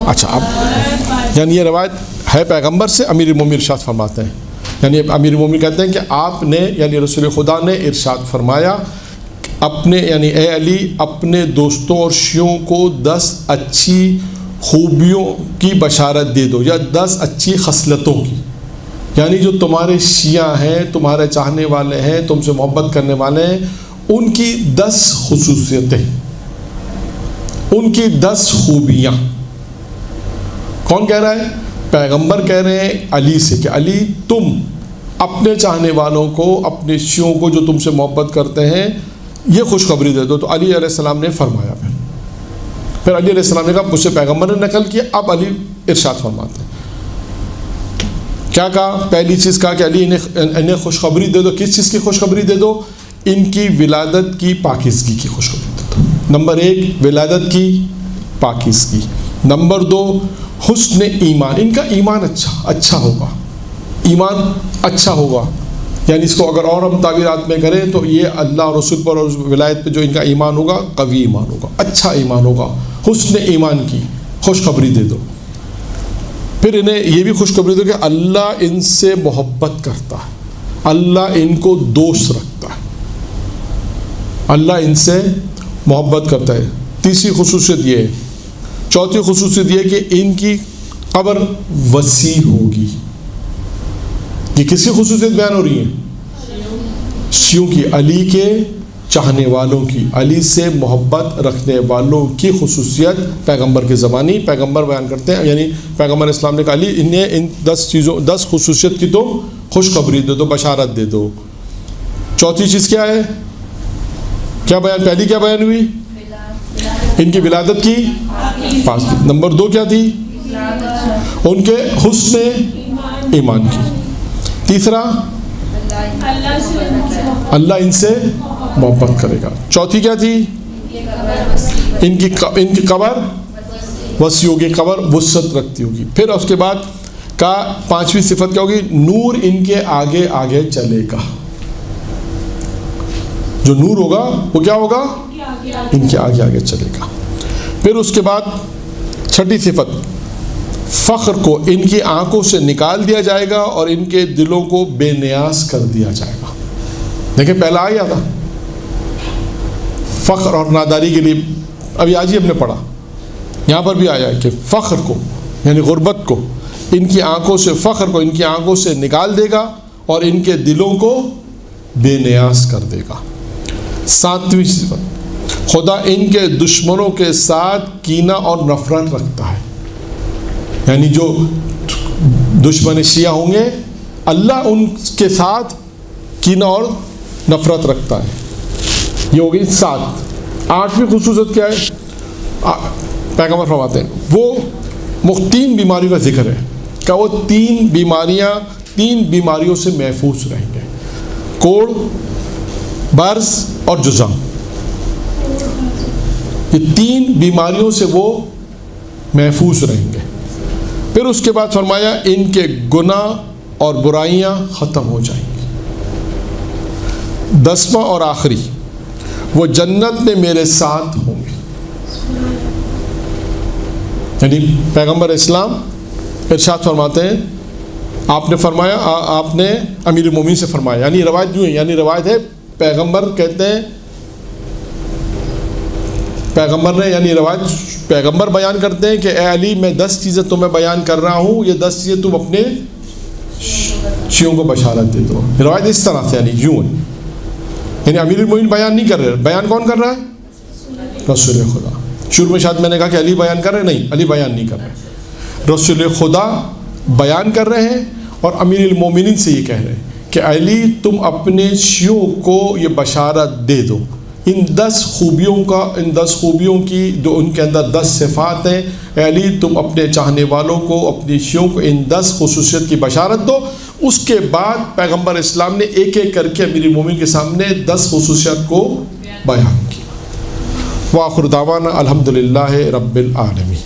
اچھا اب یعنی یہ روایت ہے پیغمبر سے، امیر المومنین ارشاد فرماتے ہیں، یعنی امیر المومنین کہتے ہیں کہ آپ نے یعنی رسول خدا نے ارشاد فرمایا اپنے یعنی اے علی اپنے دوستوں اور شیعوں کو 10 اچھی خوبیوں کی بشارت دے دو، یا 10 اچھی خصلتوں کی، یعنی جو تمہارے شیعہ ہیں، تمہارے چاہنے والے ہیں، تم سے محبت کرنے والے ہیں، ان کی 10 خصوصیتیں، ان کی 10 خوبیاں۔ کون کہہ رہا ہے؟ پیغمبر کہہ رہے ہیں علی سے کہ علی تم اپنے چاہنے والوں کو، اپنے شیعوں کو جو تم سے محبت کرتے ہیں، یہ خوشخبری دے دو۔ تو علی علیہ السلام نے فرمایا، پھر علی علیہ السلام نے کہا مجھ سے پیغمبر نے نقل کیا، اب علی ارشاد فرماتے ہیں کیا کہا؟ پہلی چیز کہا کہ علی انہیں خوشخبری دے دو۔ کس چیز کی خوشخبری دے دو؟ ان کی ولادت کی پاکیزگی کی خوشخبری دے دو۔ نمبر 1 ولادت کی پاکیزگی، نمبر 2 حسن ایمان، ان کا ایمان اچھا ہوگا، ایمان اچھا ہوگا، یعنی اس کو اگر اور ہم تعبیرات میں کریں تو یہ اللہ اور رسول پر اور ولایت پہ جو ان کا ایمان ہوگا قوی ایمان ہوگا، اچھا ایمان ہوگا، حسن ایمان کی خوشخبری دے دو۔ پھر انہیں یہ بھی خوشخبری دو کہ اللہ ان سے محبت کرتا ہے، اللہ ان کو دوست رکھتا ہے، اللہ ان سے محبت کرتا ہے۔ تیسری خصوصیت یہ ہے، چوتھی خصوصیت یہ کہ ان کی قبر وسیع ہوگی۔ یہ کس کی خصوصیت بیان ہو رہی ہے؟ شیعوں کی، علی کے چاہنے والوں کی، علی سے محبت رکھنے والوں کی خصوصیت پیغمبر کے زبانی پیغمبر بیان کرتے ہیں، یعنی پیغمبر اسلام نے کہا علی انہیں ان 10 خصوصیت کی تم خوشخبری دے دو، بشارت دے دو۔ چوتھی چیز کیا ہے؟ کیا بیان؟ پہلی کیا بیان ہوئی؟ ان کی ولادت کی پاکیزگی۔ نمبر 2 کیا تھی؟ ان کے حسن ایمان کی۔ تیسرا اللہ ان سے محبت کرے گا۔ چوتھی کیا تھی؟ ان کی قبر وسیع ہوگی، قبر وسعت رکھتی ہوگی۔ پھر اس کے بعد کا 5ویں صفت کیا ہوگی؟ نور ان کے آگے آگے چلے گا۔ جو نور ہوگا وہ کیا ہوگا؟ ان کے آگے آگے چلے گا۔ پھر اس کے بعد 6ٹھی صفت، فخر کو ان کی آنکھوں سے نکال دیا جائے گا اور ان کے دلوں کو بے نیاز کر دیا جائے گا۔ دیکھیں پہلا آ گیا تھا فخر اور ناداری کے لیے، ابھی آج ہی ہم نے پڑھا، یہاں پر بھی آیا ہے کہ فخر کو یعنی غربت کو ان کی آنکھوں سے، فخر کو ان کی آنکھوں سے نکال دے گا اور ان کے دلوں کو بے نیاز کر دے گا۔ 7ویں صفت، خدا ان کے دشمنوں کے ساتھ کینہ اور نفرت رکھتا ہے، یعنی جو دشمن شیعہ ہوں گے اللہ ان کے ساتھ کینہ اور نفرت رکھتا ہے۔ یہ ہو گئی 7۔ 8ویں خصوصیت کیا ہے؟ پیغمبر فرماتے ہیں وہ 3 بیماریوں کا ذکر ہے کہ وہ 3 بیماریوں سے محفوظ رہیں گے، کوڑ، برز اور جذام۔ یہ 3 بیماریوں سے وہ محفوظ رہیں گے۔ پھر اس کے بعد فرمایا ان کے گناہ اور برائیاں ختم ہو جائیں گی۔ 10واں اور آخری، وہ جنت میں میرے ساتھ ہوں گے، یعنی پیغمبر اسلام ارشاد فرماتے ہیں، آپ نے فرمایا، آپ نے امیر المومنین سے فرمایا، یعنی روایت جو ہے، یعنی روایت ہے پیغمبر کہتے ہیں، پیغمبر نے یعنی روایت پیغمبر بیان کرتے ہیں کہ اے علی میں 10 چیزیں تمہیں بیان کر رہا ہوں، یہ 10 چیزیں تم اپنے شیعوں کو بشارت دے دو۔ روایت اس طرح سے یعنی یوں ہے، یعنی امیر المومنین بیان نہیں کر رہے، بیان کون کر رہا ہے؟ رسول خدا۔ شروع میں شاید میں نے کہا کہ علی بیان کر رہے، نہیں، علی بیان نہیں کر رہے، رسول خدا بیان کر رہے ہیں اور امیر المومنین سے یہ کہہ رہے ہیں کہ علی تم اپنے شیعوں کو یہ بشارت دے دو ان 10 خوبیوں کی جو ان کے اندر 10 صفات ہیں، اے علی تم اپنے چاہنے والوں کو، اپنی شیعوں کو ان 10 خصوصیت کی بشارت دو۔ اس کے بعد پیغمبر اسلام نے ایک ایک کر کے امیر المومنین کے سامنے 10 خصوصیات کو بیان کی۔ وآخر دعوانا الحمدللہ رب العالمین۔